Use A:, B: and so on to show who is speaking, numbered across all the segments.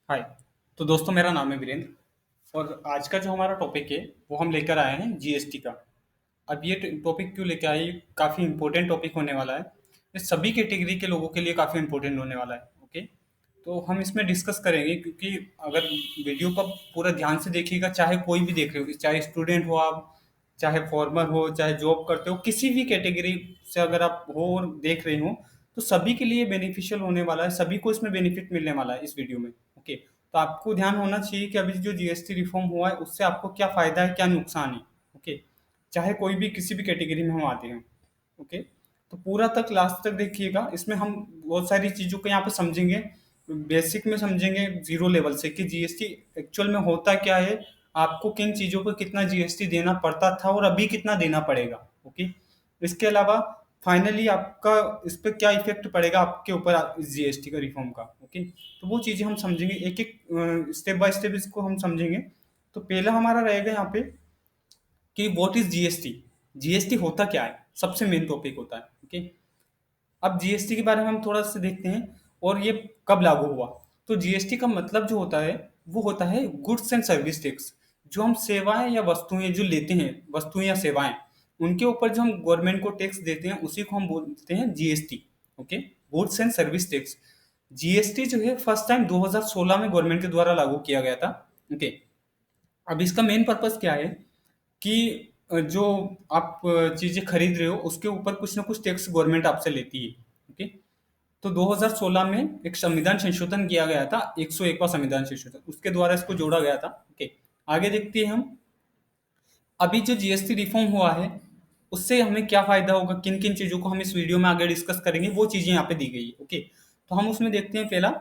A: हाय। तो दोस्तों, मेरा नाम है वीरेंद्र और आज का जो हमारा टॉपिक है वो हम लेकर आए हैं जीएसटी का। अब ये टॉपिक क्यों लेके आए, काफ़ी इंपॉर्टेंट टॉपिक होने वाला है। ये सभी कैटेगरी के लोगों के लिए काफ़ी इंपॉर्टेंट होने वाला है। ओके, तो हम इसमें डिस्कस करेंगे क्योंकि अगर वीडियो का पूरा ध्यान से देखिएगा, चाहे कोई भी देख रहे हो, चाहे स्टूडेंट हो आप, चाहे फॉर्मर हो, चाहे जॉब करते हो, किसी भी कैटेगरी से अगर आप हो और देख रहे हो, तो सभी के लिए बेनिफिशियल होने वाला है। सभी को इसमें बेनिफिट मिलने वाला है इस वीडियो में। ओके, तो आपको ध्यान होना चाहिए कि अभी जो जीएसटी रिफॉर्म हुआ है उससे आपको क्या फायदा है, क्या नुकसान है। ओके, चाहे कोई भी किसी भी कैटेगरी में हम आते हैं। ओके, तो पूरा तक लास्ट तक देखिएगा। इसमें हम बहुत सारी चीज़ों को यहाँ पे समझेंगे, बेसिक में समझेंगे, जीरो लेवल से कि जीएसटी एक्चुअल में होता क्या है, आपको किन चीज़ों पर कितना जीएसटी देना पड़ता था और अभी कितना देना पड़ेगा। ओके, इसके अलावा फाइनली आपका इस पर क्या इफेक्ट पड़ेगा आपके ऊपर इस जीएसटी का रिफॉर्म का। ओके, तो वो चीज़ें हम समझेंगे, एक एक स्टेप बाय स्टेप इसको हम समझेंगे। तो पहला हमारा रहेगा यहाँ पे कि व्हाट इज जीएसटी। जीएसटी होता क्या है, सबसे मेन टॉपिक होता है। ओके, अब जीएसटी के बारे में हम थोड़ा सा देखते हैं और ये कब लागू हुआ। तो जीएसटी का मतलब जो होता है वो होता है गुड्स एंड सर्विस टैक्स। जो हम सेवाएं या वस्तुएं जो लेते हैं, वस्तुएं या सेवाएं, उनके ऊपर जो हम गवर्नमेंट को टैक्स देते हैं उसी को हम बोलते हैं GST. Okay, goods and service tax. GST जो है फर्स्ट टाइम 2016 में गवर्नमेंट के द्वारा लागू किया गया था। ओके, अब इसका मेन पर्पस क्या है कि जो आप चीजें खरीद रहे हो उसके ऊपर कुछ ना कुछ टैक्स गवर्नमेंट आपसे लेती है। ओके, तो 2016 में एक संविधान संशोधन किया गया था, 101वां संविधान संशोधन, उसके द्वारा इसको जोड़ा गया था। ओके, आगे देखते हैं हम अभी जो जीएसटी रिफॉर्म हुआ है उससे हमें क्या फायदा होगा, किन किन चीजों को हम इस वीडियो में आगे डिस्कस करेंगे, वो चीजें यहाँ पे दी गई है। ओके, तो हम उसमें देखते हैं पहला,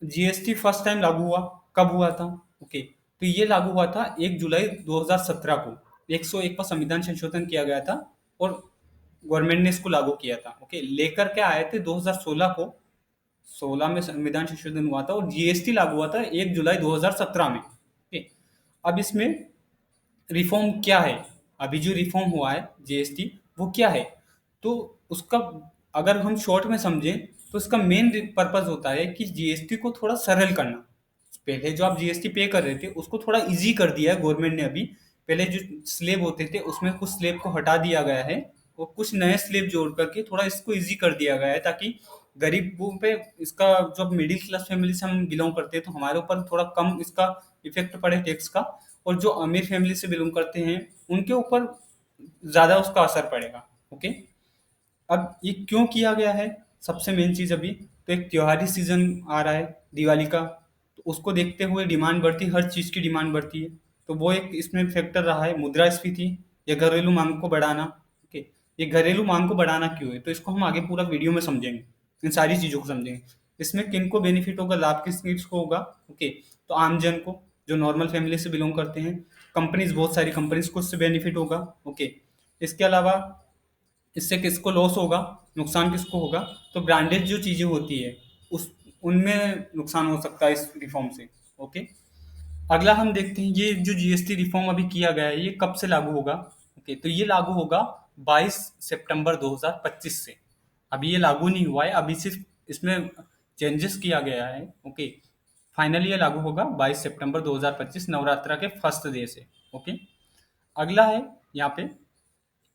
A: जीएसटी फर्स्ट टाइम लागू हुआ, कब हुआ था। ओके, तो ये लागू हुआ था 1 जुलाई 2017 को। 101 का संविधान संशोधन किया गया था और गवर्नमेंट ने इसको लागू किया था। ओके, लेकर के आए थे 2016 को। 16 में संविधान संशोधन हुआ था और जीएसटी लागू हुआ था 1 जुलाई 2017 में। ओके, अब इसमें रिफॉर्म क्या है, अभी जो रिफॉर्म हुआ है जीएसटी वो क्या है, तो उसका अगर हम शॉर्ट में समझें तो इसका मेन पर्पस होता है कि जीएसटी को थोड़ा सरल करना। पहले जो आप जीएसटी पे कर रहे थे उसको थोड़ा इजी कर दिया है गवर्नमेंट ने अभी। पहले जो स्लेब होते थे उसमें कुछ स्लेब को हटा दिया गया है और कुछ नए स्लेब जोड़ करके थोड़ा इसको इजी कर दिया गया है, ताकि गरीबों पे इसका, जो मिडिल क्लास फैमिली से हम बिलोंग करते हैं तो हमारे ऊपर थोड़ा कम इसका इफेक्ट पड़े टैक्स का, और जो अमीर फैमिली से बिलोंग करते हैं उनके ऊपर ज्यादा उसका असर पड़ेगा। ओके, अब ये क्यों किया गया है, सबसे मेन चीज अभी, तो एक त्योहारी सीजन आ रहा है दिवाली का, तो उसको देखते हुए डिमांड बढ़ती है, हर चीज की डिमांड बढ़ती है। तो वो एक इसमें फैक्टर रहा है, मुद्रास्फीति या घरेलू मांग को बढ़ाना। ओके, ये घरेलू मांग को बढ़ाना क्यों है, तो इसको हम आगे पूरा वीडियो में समझेंगे, इन सारी चीजों को समझेंगे। इसमें किन को बेनिफिट होगा, लाभ किस किस को होगा। ओके, तो आम जन को, जो नॉर्मल फैमिली से बिलोंग करते हैं, कंपनीज, बहुत सारी कंपनीज को इससे बेनिफिट होगा। ओके, इसके अलावा इससे किसको लॉस होगा, नुकसान किसको होगा, तो ब्रांडेड जो चीजें होती है उस उनमें नुकसान हो सकता है इस रिफॉर्म से। ओके, अगला हम देखते हैं ये जो जीएसटी रिफॉर्म अभी किया गया है ये कब से लागू होगा। ओके, तो ये लागू होगा 22 सितंबर 2025 से। अभी ये लागू नहीं हुआ है, अभी सिर्फ इसमें चेंजेस किया गया है। ओके, फाइनली ये लागू होगा 22 सितंबर 2025, नवरात्रा के फर्स्ट डे से। ओके, अगला है यहाँ पे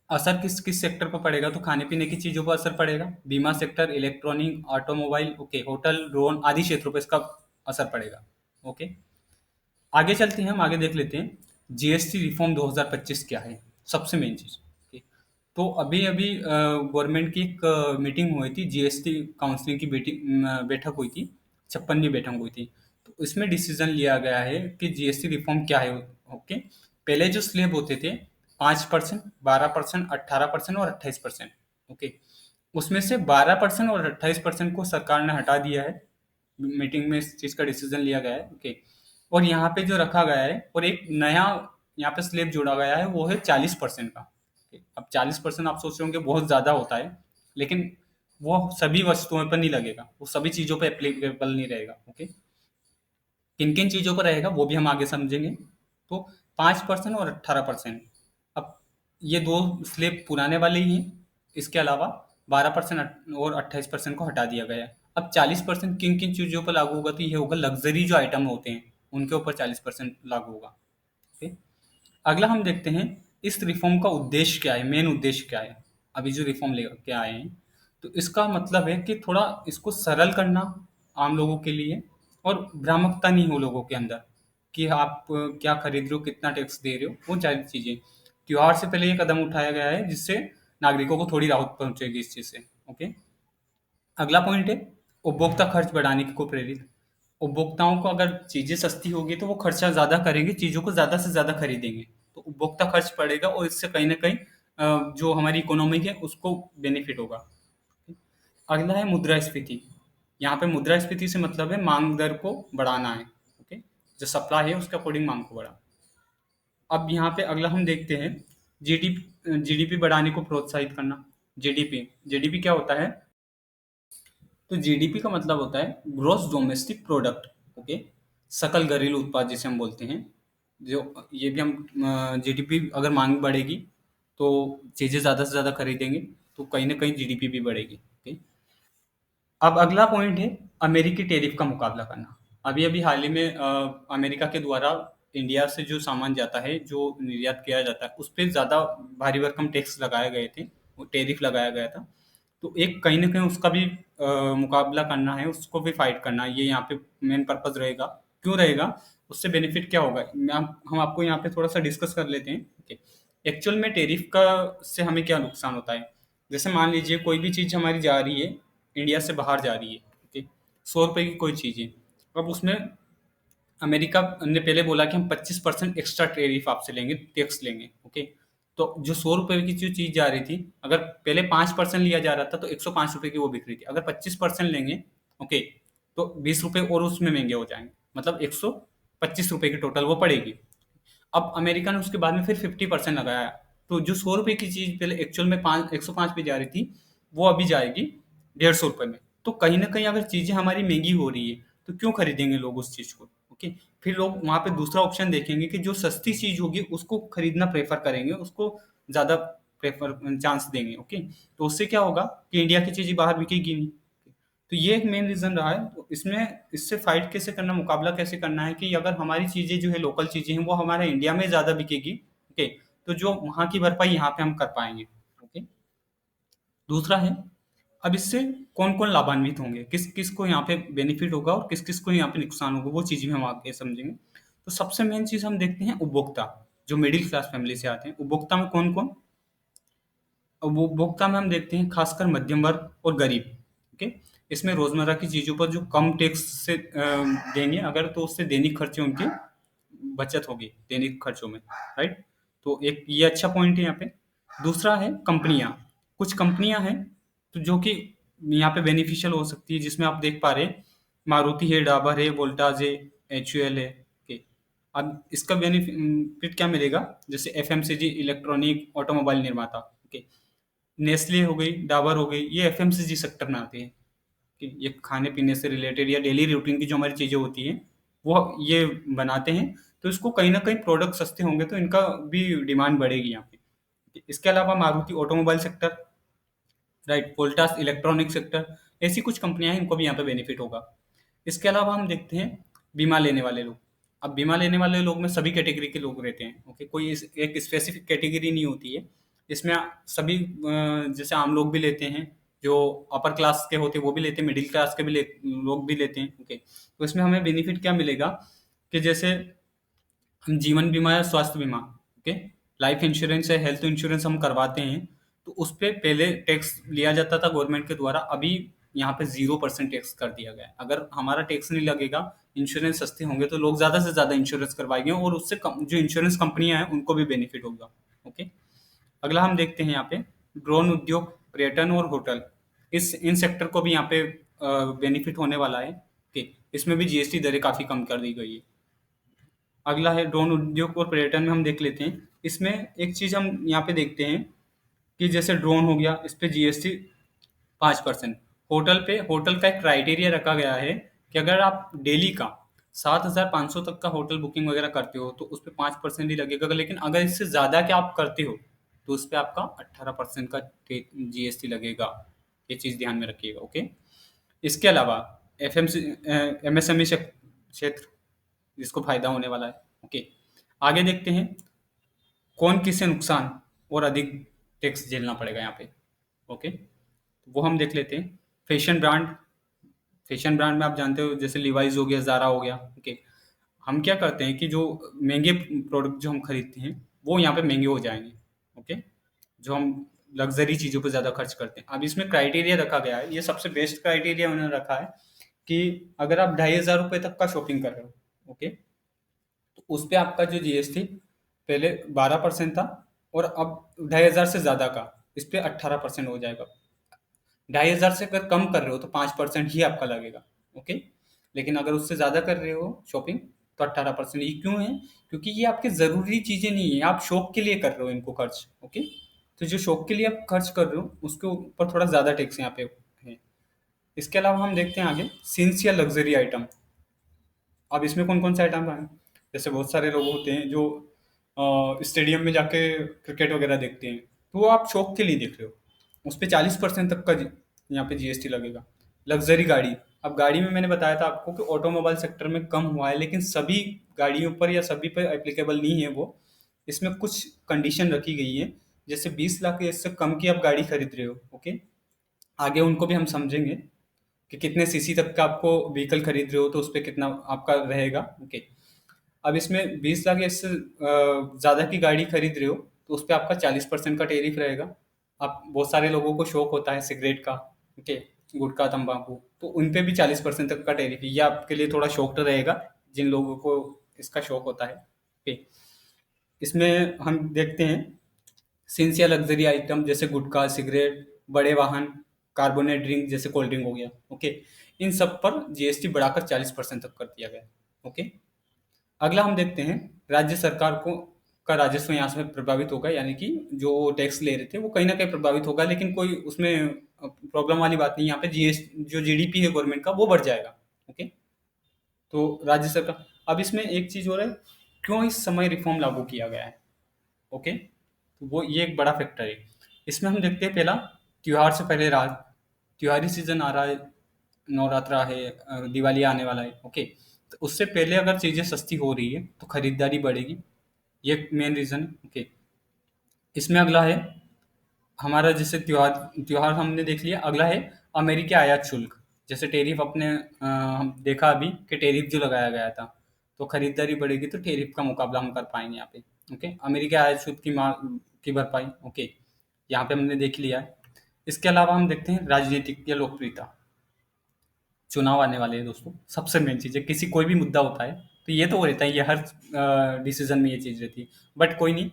A: असर किस किस सेक्टर पर पड़ेगा, तो खाने पीने की चीजों पर असर पड़ेगा, बीमा sector, electronic, automobile, okay, hotel, drone आदि क्षेत्रों पर इसका असर पड़ेगा। ओके, आगे चलते हैं, हम आगे देख लेते हैं जीएसटी रिफॉर्म 2025 क्या है, सबसे मेन चीज। ओके, तो अभी अभी गवर्नमेंट की एक मीटिंग हुई थी, जीएसटी काउंसिलिंग की बैठक हुई थी, 56वीं बैठक हुई थी। तो इसमें डिसीजन लिया गया है कि जीएसटी रिफॉर्म क्या है। ओके, पहले जो स्लेब होते थे 5%, 12%, 18% और 28%। ओके, उसमें से 12% और 28% को सरकार ने हटा दिया है, मीटिंग में इस चीज का डिसीजन लिया गया है। ओके, और यहाँ पे जो रखा गया है और एक नया यहाँ पे स्लेब जोड़ा गया है वो है 40% का। Okay, अब 40% आप सोच रहे होंगे बहुत ज्यादा होता है, लेकिन वो सभी वस्तुओं पर नहीं लगेगा, वो सभी चीजों पर एप्लीकेबल नहीं रहेगा। ओके, किन किन चीजों पर रहेगा वो भी हम आगे समझेंगे। तो 5% और 18%, अब ये दो स्लेब पुराने वाले ही हैं, इसके अलावा 12% और 28% को हटा दिया गया है। अब 40% किन किन चीज़ों पर लागू होगा, तो ये होगा लग्जरी जो आइटम होते हैं उनके ऊपर 40% लागू होगा। ओके। अगला हम देखते हैं इस रिफॉर्म का उद्देश्य क्या है, मेन उद्देश्य क्या है। अभी जो रिफॉर्म लेके आए हैं, तो इसका मतलब है कि थोड़ा इसको सरल करना आम लोगों के लिए, और भ्रामकता नहीं हो लोगों के अंदर कि आप क्या खरीद रहे हो, कितना टैक्स दे रहे हो, वो सारी चीजें। त्योहार से पहले ये कदम उठाया गया है जिससे नागरिकों को थोड़ी राहत पहुंचेगी इस चीज से। ओके। अगला पॉइंट है उपभोक्ता खर्च बढ़ाने को प्रेरित। उपभोक्ताओं को अगर चीजें सस्ती होगी तो वो खर्चा ज्यादा करेंगे, चीजों को ज्यादा से ज्यादा खरीदेंगे, तो उपभोक्ता खर्च बढ़ेगा और इससे कहीं ना कहीं जो हमारी इकोनॉमी है उसको बेनिफिट होगा। अगला है मुद्रास्फीति। यहाँ पे मुद्रास्फीति से मतलब है मांग दर को बढ़ाना है। ओके। जो सप्लाई है उसके अकॉर्डिंग मांग को बढ़ा। अब यहाँ पे अगला हम देखते हैं जीडीपी, जीडीपी बढ़ाने को प्रोत्साहित करना। जीडीपी, जीडीपी क्या होता है, तो जीडीपी का मतलब होता है ग्रोस डोमेस्टिक प्रोडक्ट। ओके। सकल घरेलू उत्पाद जिसे हम बोलते हैं। जो ये भी हम जीडीपी अगर मांग बढ़ेगी तो चीजें ज्यादा से ज्यादा खरीदेंगे, तो कहीं ना कहीं जीडीपी भी बढ़ेगी। ओके। अब अगला पॉइंट है अमेरिकी टैरिफ का मुकाबला करना। अभी अभी हाल ही में अमेरिका के द्वारा इंडिया से जो सामान जाता है, जो निर्यात किया जाता है, उस पर ज़्यादा भारी भरकम टैक्स लगाए गए थे, वो टैरिफ लगाया गया था। तो एक कहीं ना कहीं उसका भी मुकाबला करना है, उसको भी फाइट करना है, ये यहाँ पे मेन पर्पज रहेगा। क्यों रहेगा, उससे बेनिफिट क्या होगा, हम आपको यहाँ पे थोड़ा सा डिस्कस कर लेते हैं। ओके। एक्चुअल में टैरिफ का से हमें क्या नुकसान होता है। जैसे मान लीजिए कोई भी चीज़ हमारी जा रही है, इंडिया से बाहर जा रही है। ओके। 100 रुपए की कोई चीज़ है। अब उसमें अमेरिका ने पहले बोला कि हम 25% एक्स्ट्रा टैरिफ आपसे लेंगे, टैक्स लेंगे। ओके। तो जो 100 रुपए की जो चीज़ जा रही थी, अगर पहले 5% लिया जा रहा था तो 105 रुपए की वो बिक रही थी। अगर 25% लेंगे, ओके, तो 20 रुपए और उसमें महंगे हो जाएंगे, मतलब 125 रुपए की टोटल वो पड़ेगी। अब अमेरिका ने उसके बाद में फिर 50% लगाया, तो जो 100 रुपए की चीज पहले एक्चुअल में 105 पे जा रही थी, वो अभी जाएगी 150 रुपए में। तो कहीं ना कहीं अगर चीजें हमारी महंगी हो रही है तो क्यों खरीदेंगे लोग उस चीज को। ओके। फिर लोग वहां पे दूसरा ऑप्शन देखेंगे कि जो सस्ती चीज होगी उसको खरीदना प्रेफर करेंगे, उसको ज्यादा प्रेफर चांस देंगे। ओके। तो उससे क्या होगा कि इंडिया की चीजें बाहर बिकेगी नहीं। तो ये एक मेन रीजन रहा है। तो इसमें इससे फाइट कैसे करना, मुकाबला कैसे करना है कि अगर हमारी चीजें जो है लोकल चीजें हैं वो हमारे इंडिया में ज्यादा बिकेगी। ओके। तो जो वहां की भरपाई यहाँ पे हम कर पाएंगे। ओके। दूसरा है, अब इससे कौन कौन लाभान्वित होंगे, किस किस को यहाँ पे बेनिफिट होगा और किस किस को यहाँ पे नुकसान होगा, वो चीज भी हम आगे समझेंगे। तो सबसे मेन चीज हम देखते हैं उपभोक्ता, जो मिडिल क्लास फैमिली से आते हैं। उपभोक्ता में कौन कौन, वो उपभोक्ता में हम देखते हैं खासकर मध्यम वर्ग और गरीब। ओके। इसमें रोजमर्रा की चीजों पर जो कम टैक्स से देंगे अगर, तो उससे दैनिक खर्चे उनके बचत होगी दैनिक खर्चों में। राइट। तो एक ये अच्छा पॉइंट है यहाँ पे। दूसरा है कंपनियां। कुछ कंपनियां हैं तो जो कि यहाँ पे बेनिफिशियल हो सकती है, जिसमें आप देख पा रहे हैं मारुति है, डाबर है, वोल्टाज है, एचयूएल है। ओके। अब इसका बेनिफिट क्या मिलेगा, जैसे एफएमसीजी, इलेक्ट्रॉनिक, ऑटोमोबाइल निर्माता। ओके। नेस्ले हो गई, डाबर हो गई, ये एफएमसीजी सेक्टर में आते हैं कि ये खाने पीने से रिलेटेड या डेली रूटीन की जो हमारी चीजें होती हैं वो ये बनाते हैं। तो इसको कहीं ना कहीं प्रोडक्ट सस्ते होंगे तो इनका भी डिमांड बढ़ेगी यहाँ पे। इसके अलावा Maruti automobile sector, right, Voltas electronic sector, ऐसी कुछ कंपनियां हैं, इनको भी यहाँ पे बेनिफिट होगा। इसके अलावा हम देखते हैं बीमा लेने वाले लोग। अब बीमा लेने वाले लोग में सभी कैटेगरी के लोग रहते हैं। ओके। कोई एक स्पेसिफिक कैटेगरी नहीं होती है इसमें। सभी जैसे आम लोग भी लेते हैं, जो अपर क्लास के होते हैं वो भी लेते हैं, मिडिल क्लास के भी लोग भी लेते हैं। ओके। तो इसमें हमें बेनिफिट क्या मिलेगा कि जैसे हम जीवन बीमा या स्वास्थ्य बीमा, ओके, लाइफ इंश्योरेंस या हेल्थ इंश्योरेंस हम करवाते हैं, तो उस पे पहले टैक्स लिया जाता था गवर्नमेंट के द्वारा, अभी यहाँ पे 0% टैक्स कर दिया गया है। अगर हमारा टैक्स नहीं लगेगा, इंश्योरेंस सस्ते होंगे, तो लोग ज्यादा से ज्यादा इंश्योरेंस करवाएंगे और उससे जो इंश्योरेंस कंपनियां हैं उनको भी बेनिफिट होगा। ओके। अगला हम देखते हैं यहाँ पे ड्रोन उद्योग, पर्यटन और होटल, इस इन सेक्टर को भी यहाँ पे बेनिफिट होने वाला है। ओके। इसमें भी जीएसटी दरें काफी कम कर दी गई है। अगला है ड्रोन उद्योग और पर्यटन में हम देख लेते हैं। इसमें एक चीज हम यहाँ पे देखते हैं कि जैसे ड्रोन हो गया, इस पे जीएसटी 5%। होटल पे, होटल का एक क्राइटेरिया रखा गया है कि अगर आप डेली का 7,500 तक का होटल बुकिंग वगैरह करते हो तो उस पर 5% ही लगेगा, लेकिन अगर इससे ज्यादा क्या आप करते हो तो उस पर आपका 18% का जीएसटी लगेगा। ये चीज ध्यान में रखिएगा। ओके। इसके अलावा एफएमसी एमएसएमई क्षेत्र जिसको फायदा होने वाला है। ओके, आगे देखते हैं कौन किसे नुकसान और अधिक टैक्स झेलना पड़ेगा यहाँ पे। ओके, वो हम देख लेते हैं। फैशन ब्रांड, फैशन ब्रांड में आप जानते हो जैसे लिवाइज हो गया, ज़ारा हो गया। ओके, हम क्या करते हैं कि जो महंगे प्रोडक्ट जो हम खरीदते हैं वो यहाँ पे महंगे हो जाएंगे। ओके, जो हम लग्जरी चीज़ों पे ज़्यादा खर्च करते हैं। अब इसमें क्राइटेरिया रखा गया है, ये सबसे बेस्ट क्राइटेरिया उन्होंने रखा है कि अगर आप 2,500 रुपये तक का शॉपिंग कर रहे हो, ओके, तो उस पे आपका जो जीएसटी पहले 12% था और अब 2,500 से ज़्यादा का इस पे 18% हो जाएगा। 2,500 से अगर कम कर रहे हो तो 5% ही आपका लगेगा। ओके, लेकिन अगर उससे ज़्यादा कर रहे हो शॉपिंग तो 18%। ये क्यों है? क्योंकि ये आपकी ज़रूरी चीज़ें नहीं है, आप शौक के लिए कर रहे हो इनको खर्च। ओके, तो जो शौक के लिए आप खर्च कर रहे हो उसके ऊपर थोड़ा ज़्यादा टैक्स यहाँ पे है। इसके अलावा हम देखते हैं आगे सिंस या लग्जरी आइटम। अब इसमें कौन कौन से आइटम आए? जैसे बहुत सारे लोग होते हैं जो स्टेडियम में जाके क्रिकेट वगैरह देखते हैं, तो वो आप शौक के लिए देख रहे हो, उस पर 40% तक का यहाँ पे जीएसटी लगेगा। लग्जरी गाड़ी, अब गाड़ी में मैंने बताया था आपको कि ऑटोमोबाइल सेक्टर में कम हुआ है, लेकिन सभी गाड़ियों पर या सभी पर एप्लीकेबल नहीं है वो। इसमें कुछ कंडीशन रखी गई है, जैसे 20 लाख या इससे कम की आप गाड़ी खरीद रहे हो। ओके, आगे उनको भी हम समझेंगे कि कितने सीसी तक का आपको व्हीकल खरीद रहे हो तो उस पर कितना आपका रहेगा। ओके, अब इसमें 20 लाख या इससे ज़्यादा की गाड़ी खरीद रहे हो तो उस पर आपका 40% का टेरिफ रहेगा। आप बहुत सारे लोगों को शौक होता है सिगरेट का, ओके, गुटखा तंबाकू, तो उन पे भी 40% तक का टेरिफ है। ये आपके लिए थोड़ा शौक रहेगा जिन लोगों को इसका शौक होता है। ओके, इसमें हम देखते हैं सिंस या लग्जरी आइटम जैसे गुटखा, सिगरेट, बड़े वाहन, कार्बोनेट ड्रिंक जैसे कोल्ड ड्रिंक हो गया। ओके, इन सब पर जीएसटी बढ़ाकर 40% तक कर दिया गया। ओके, अगला हम देखते हैं राज्य सरकार को का राजस्व यहाँ से प्रभावित होगा, यानी कि जो टैक्स ले रहे थे वो कहीं ना कहीं प्रभावित होगा, लेकिन कोई उसमें प्रॉब्लम वाली बात नहीं। यहाँ पे जीएस जो जीडीपी है गवर्नमेंट का वो बढ़ जाएगा। ओके, तो राज्य सरकार, अब इसमें एक चीज और है, क्यों इस समय रिफॉर्म लागू किया गया है। ओके, तो वो ये एक बड़ा फैक्टर है। इसमें हम देखते हैं पहला, त्योहार से पहले रात, त्योहारी सीजन आ रहा है, नवरात्रा है, दिवाली आने वाला है। ओके, तो उससे पहले अगर चीज़ें सस्ती हो रही है तो खरीदारी बढ़ेगी, ये मेन रीज़न है। ओके, इसमें अगला है हमारा, जैसे त्योहार त्योहार हमने देख लिया, अगला है अमेरिकी आयात शुल्क। जैसे टेरिफ अपने हम देखा अभी कि टेरिफ जो लगाया गया था, तो खरीदारी बढ़ेगी तो टेरिफ का मुकाबला हम कर पाएंगे यहाँ पे। ओके, अमेरिकी आयात शुल्क की मांग की भरपाई। ओके, यहाँ पे हमने देख लिया है। इसके अलावा हम देखते हैं राजनीतिक या लोकप्रियता। चुनाव आने वाले हैं दोस्तों, सबसे मेन चीज़ है, किसी कोई भी मुद्दा होता है तो ये तो रहता है, ये हर डिसीजन में ये चीज़ रहती है। बट कोई नहीं,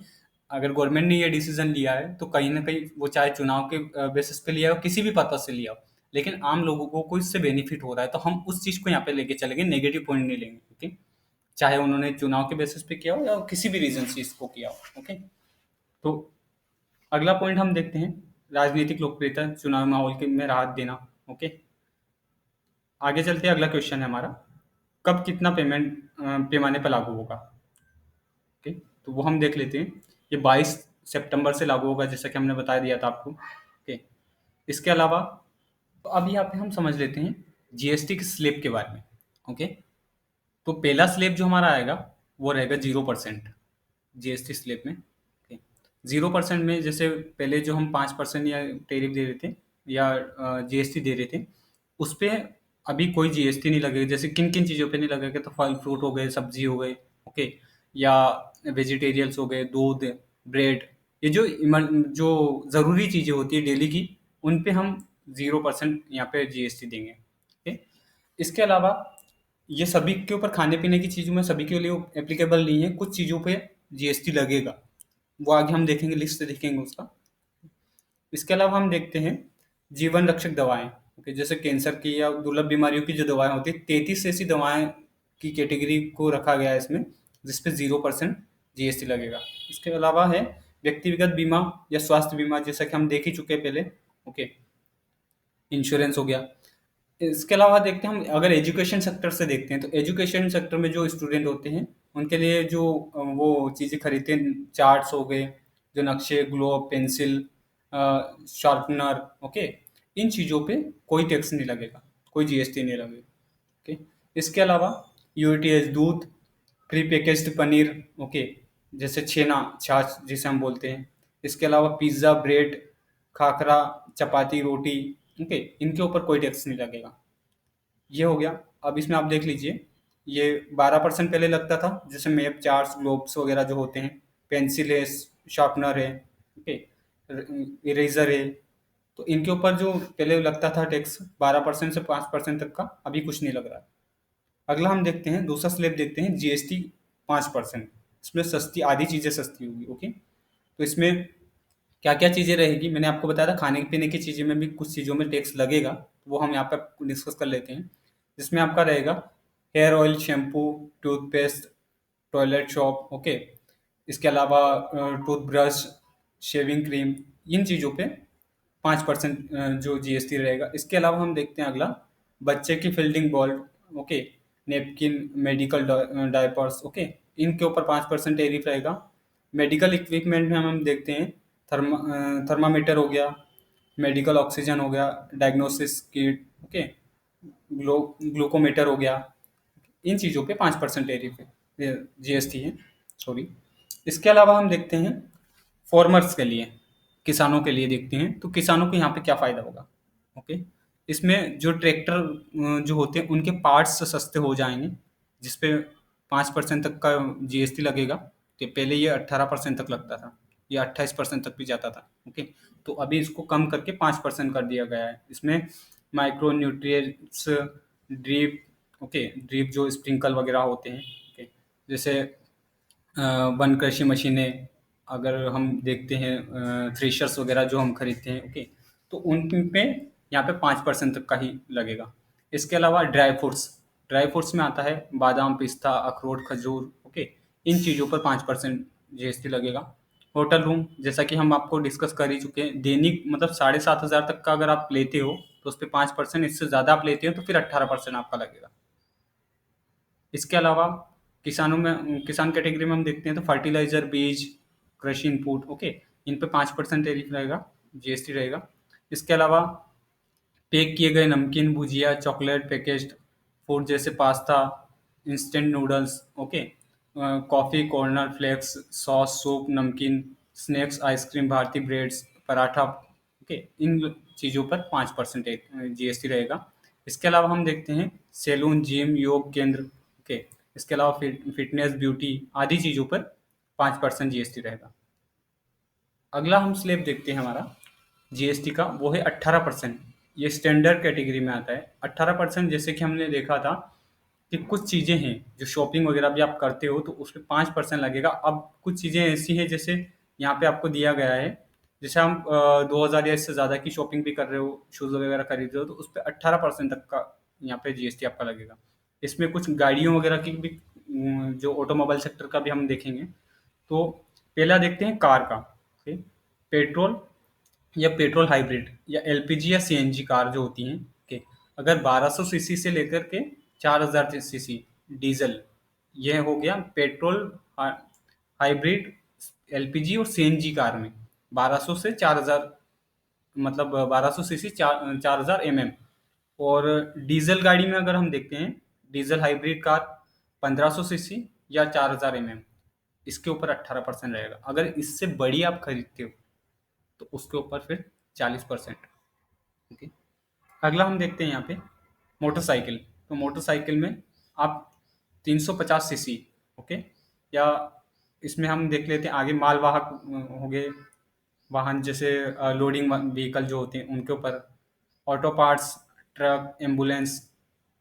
A: अगर गवर्नमेंट ने ये डिसीजन लिया है तो कहीं ना कहीं वो चाहे चुनाव के बेसिस पे लिया हो, किसी भी पर्पज से लिया हो, लेकिन आम लोगों को इससे बेनिफिट हो रहा है तो हम उस चीज़ को यहाँ पे लेके चलेंगे, नेगेटिव पॉइंट नहीं लेंगे। ओके, चाहे उन्होंने चुनाव के बेसिस पे किया हो या किसी भी रीजन से इसको किया हो। ओके, तो अगला पॉइंट हम देखते हैं राजनीतिक लोकप्रियता, चुनाव माहौल के में राहत देना। ओके, आगे चलते हैं, अगला क्वेश्चन है हमारा, कब कितना पेमेंट पैमाने पर लागू होगा। ओके, तो वो हम देख लेते हैं। ये 22 सितंबर से लागू होगा, जैसा कि हमने बता दिया था आपको। ओके, इसके अलावा तो अब यहाँ पे हम समझ लेते हैं जीएसटी के स्लैब के बारे में। ओके, तो पहला स्लैब जो हमारा आएगा वो रहेगा 0% जीएसटी स्लैब में। ओके, 0% में जैसे पहले जो हम 5% या टेरिफ दे रहे थे या जीएसटी दे रहे थे, उस पे अभी कोई जीएसटी नहीं लगेगा। जैसे किन किन चीज़ों पे नहीं लगेगा, तो फल फ्रूट हो गए, सब्जी हो गए, ओके, या वेजिटेरियंस हो गए, दूध, ब्रेड, ये जो जो ज़रूरी चीज़ें होती है डेली की, उन पे हम 0% यहाँ पे जीएसटी देंगे। ओके, इसके अलावा ये सभी के ऊपर, खाने पीने की चीज़ों में सभी के लिए एप्लीकेबल नहीं है, कुछ चीज़ों पे जीएसटी लगेगा, वो आगे हम देखेंगे, लिस्ट देखेंगे उसका। इसके अलावा हम देखते हैं जीवन रक्षक दवाएं। ओके, जैसे कैंसर की या दुर्लभ बीमारियों की जो दवाएं होती है, 33 ऐसी दवाएं की कैटेगरी को रखा गया है इसमें, जिसपे 0% जीएसटी लगेगा। इसके अलावा है व्यक्तिगत बीमा या स्वास्थ्य बीमा, जैसा कि हम देख ही चुके हैं पहले। ओके, इंश्योरेंस हो गया। इसके अलावा देखते हैं हम, अगर एजुकेशन सेक्टर से देखते हैं तो एजुकेशन सेक्टर में जो स्टूडेंट होते हैं उनके लिए जो वो चीज़ें खरीदते हैं, चार्ट्स हो गए, जो नक्शे, ग्लोब, पेंसिल, शार्पनर, ओके, इन चीज़ों पे कोई टैक्स नहीं लगेगा। कोई जीएसटी नहीं लगेगा। ओके। इसके अलावा यूटीएस दूध, प्री पैकेज्ड पनीर, ओके, जैसे छेना छाछ जिसे हम बोलते हैं। इसके अलावा पिज्ज़ा, ब्रेड, खाखरा, चपाती, रोटी, ओके, इनके ऊपर कोई टैक्स नहीं लगेगा। ये हो गया। अब इसमें आप देख लीजिए, ये 12% पहले लगता था, जैसे मैप, चार्ट्स, ग्लोब्स वगैरह जो होते हैं, पेंसिल है, शार्पनर है, ओके, इरेजर है, तो इनके ऊपर जो पहले लगता था टैक्स 12% से 5% तक का, अभी कुछ नहीं लग रहा है। अगला हम देखते हैं, दूसरा स्लैब देखते हैं, जीएसटी 5%। इसमें सस्ती आधी चीज़ें सस्ती होगी, ओके। तो इसमें क्या क्या चीज़ें रहेगी, मैंने आपको बताया था खाने पीने की चीज़ें में भी कुछ चीज़ों में टैक्स लगेगा, तो वो हम यहाँ पर डिस्कस कर लेते हैं। जिसमें आपका रहेगा hair oil, shampoo, toothpaste, toilet shop, okay. इसके अलावा टूथब्रश, शेविंग क्रीम, इन चीज़ों पे 5% जो जीएसटी रहेगा। इसके अलावा हम देखते हैं अगला, बच्चे की fielding ball, okay, napkin, medical diapers, okay, इनके ऊपर 5% टैरिफ रहेगा। मेडिकल इक्विपमेंट में हम देखते हैं थर्मामीटर हो गया, मेडिकल ऑक्सीजन हो गया, डायग्नोसिस किट, ओके, ग्लूकोमीटर हो गया, इन चीज़ों पे 5% टैरिफ है, जीएसटी है, सॉरी। इसके अलावा हम देखते हैं फार्मर्स के लिए, किसानों के लिए देखते हैं, तो किसानों को यहाँ पे क्या फ़ायदा होगा, ओके। इसमें जो ट्रैक्टर जो होते हैं उनके पार्ट्स सस्ते हो जाएंगे, जिसपे 5% तक का जीएसटी लगेगा। तो पहले ये 18% तक लगता था, ये 28% तक भी जाता था, ओके। तो अभी इसको कम करके 5% कर दिया गया है। इसमें micro nutrients, drip, okay, drip जो स्प्रिंकल वगैरह होते हैं, ओके, जैसे वन कृषि मशीनें, अगर हम देखते हैं थ्रेशर्स वगैरह जो हम खरीदते हैं, ओके, तो उन पे यहाँ पे 5% तक का ही लगेगा। इसके अलावा ड्राई फ्रूट्स, ड्राई फ्रूट्स में आता है बादाम, पिस्ता, अखरोट, खजूर, ओके, इन चीज़ों पर 5% जीएसटी लगेगा। होटल रूम, जैसा कि हम आपको डिस्कस कर ही चुके हैं, दैनिक मतलब 7,500 तक का अगर आप लेते हो तो उस पर 5%, इससे ज़्यादा आप लेते हो तो फिर 18% आपका लगेगा। इसके अलावा किसानों में, किसान कैटेगरी में हम देखते हैं तो फर्टिलाइजर, बीज, कृषि इनपुट, ओके, इन पे 5% टैरिफ रहेगा, जीएसटी रहेगा। इसके अलावा पैक किए गए नमकीन, भुजिया, चॉकलेट, पैकेज्ड फूड जैसे pasta, instant noodles, okay, coffee, corner flakes, sauce, soup, नमकीन, स्नैक्स, आइसक्रीम, भारतीय ब्रेड्स, पराठा, ओके, इन चीज़ों पर 5% जीएसटी रहेगा। इसके अलावा हम देखते हैं सैलून, जिम, योग केंद्र, ओके, इसके अलावा फिटनेस, ब्यूटी आदि चीज़ों पर 5% जीएसटी रहेगा। अगला हम स्लैब देखते हैं हमारा जीएसटी का, वो है 18%। ये स्टैंडर्ड कैटेगरी में आता है 18%। जैसे कि हमने देखा था कि कुछ चीज़ें हैं जो शॉपिंग वगैरह भी आप करते हो तो उस पर 5% लगेगा। अब कुछ चीज़ें ऐसी हैं, जैसे यहाँ पे आपको दिया गया है, जैसे हम 2,000 या इससे ज़्यादा की शॉपिंग भी कर रहे हो, शूज़ वगैरह खरीद रहे हो, तो उस पर 18% तक का यहाँ पे जीएसटी आपका लगेगा। इसमें कुछ गाड़ियों वगैरह की भी जो ऑटोमोबाइल सेक्टर का भी हम देखेंगे। तो पहला देखते हैं कार का, ओके, पेट्रोल या पेट्रोल हाइब्रिड या एलपीजी या सीएनजी कार जो होती हैं, ओके, अगर 1200 सीसी से लेकर के 4,000 सीसी डीजल, यह हो गया पेट्रोल हाइब्रिड, एलपीजी और सीएनजी कार में 1200 से 4,000, मतलब 1200 सीसी 4,000 और डीजल गाड़ी में अगर हम देखते हैं, डीजल हाइब्रिड कार 1500 सीसी या 4,000 इसके ऊपर 18% रहेगा। अगर इससे बड़ी आप खरीदते हो तो उसके ऊपर फिर 40%, ओके। अगला हम देखते हैं यहाँ पे मोटरसाइकिल। तो मोटरसाइकिल में आप 350 सीसी, ओके, या इसमें हम देख लेते हैं आगे मालवाहक हो गए वाहन, जैसे लोडिंग व्हीकल जो होते हैं उनके ऊपर, ऑटो पार्ट्स, ट्रक, एम्बुलेंस,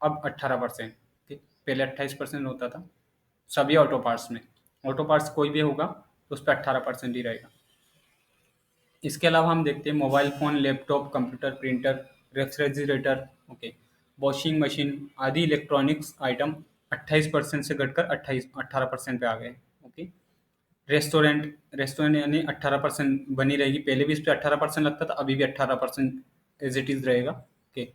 A: अब 18%, ठीक, पहले 28% होता था सभी ऑटो पार्ट्स में। ऑटो पार्ट्स कोई भी होगा तो उस पर 18% ही रहेगा। इसके अलावा हम देखते हैं mobile phone, laptop, computer, printer, refrigerator, okay, washing machine आदि इलेक्ट्रॉनिक्स आइटम 28% से घटकर 18% पे आ गए, ओके। रेस्टोरेंट, रेस्टोरेंट यानी 18% बनी रहेगी, पहले भी इस पे 18% लगता था, अभी भी 18% एज इट इज़ रहेगा, ओके।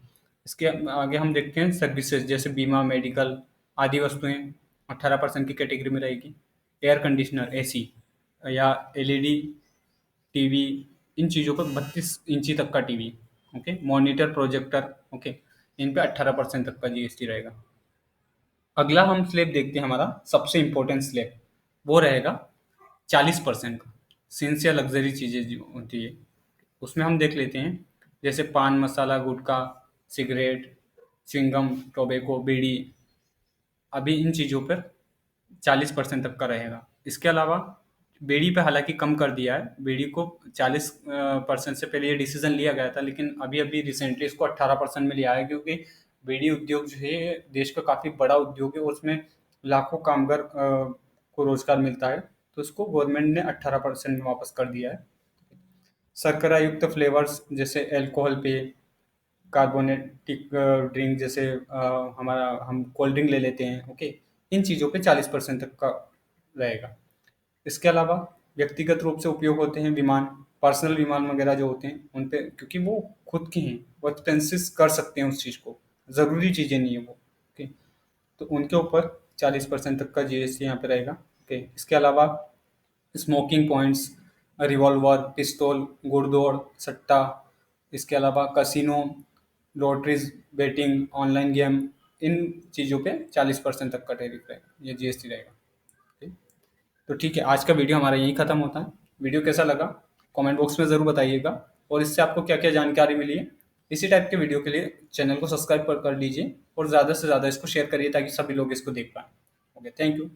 A: इसके आगे हम देखते हैं सर्विसेज, जैसे बीमा, मेडिकल आदि वस्तुएं 18% की कैटेगरी में रहेगी। एयर कंडीशनर, एसी या एलईडी टीवी, इन चीज़ों पर 32 इंची तक का TV, okay, monitor, projector, okay, इन पे 18% तक का जीएसटी रहेगा। अगला हम स्लैब देखते हैं, हमारा सबसे इम्पोर्टेंट स्लैब वो रहेगा 40% का। सिंस या लग्जरी चीज़ें जो होती है उसमें हम देख लेते हैं, जैसे पान मसाला, गुटखा, सिगरेट, च्युइंगम, टोबैको, बीड़ी, अभी इन चीज़ों पर 40% तक का रहेगा। इसके अलावा बीड़ी पे हालांकि कम कर दिया है, बीड़ी को 40% से पहले ये डिसीजन लिया गया था, लेकिन अभी अभी रिसेंटली इसको 18% में लिया है, क्योंकि बीड़ी उद्योग जो है देश का काफ़ी बड़ा उद्योग है और उसमें लाखों कामगार को रोजगार मिलता है, तो इसको गवर्नमेंट ने 18% में वापस कर दिया है। शर्करा युक्त फ्लेवर्स जैसे अल्कोहल पे, कार्बोनेटिक ड्रिंक जैसे हमारा हम कोल्ड ड्रिंक ले लेते हैं, ओके, इन चीज़ों पे 40% तक का रहेगा। इसके अलावा व्यक्तिगत रूप से उपयोग होते हैं विमान, पर्सनल विमान वगैरह जो होते हैं उन पे, क्योंकि वो खुद के हैं, वो एक्सपेंसिस कर सकते हैं उस चीज़ को, ज़रूरी चीज़ें नहीं है वो, ओके, तो उनके ऊपर 40% तक का जीएसटी यहाँ पे रहेगा। ओके, इसके अलावा स्मोकिंग पॉइंट्स, रिवॉल्वर, पिस्तौल, घुड़दौड़, सट्टा, इसके अलावा casino, lotteries, betting, online game, इन चीज़ों पे 40% तक का टैरिफ रहेगा, ये जीएसटी रहेगा। ठीक। तो ठीक है, आज का वीडियो हमारा यहीं ख़त्म होता है। वीडियो कैसा लगा कमेंट बॉक्स में ज़रूर बताइएगा, और इससे आपको क्या क्या जानकारी मिली है। इसी टाइप के वीडियो के लिए चैनल को सब्सक्राइब कर लीजिए और ज़्यादा से ज़्यादा इसको शेयर करिए ताकि सभी लोग इसको देख पाएँ। Okay, thank you.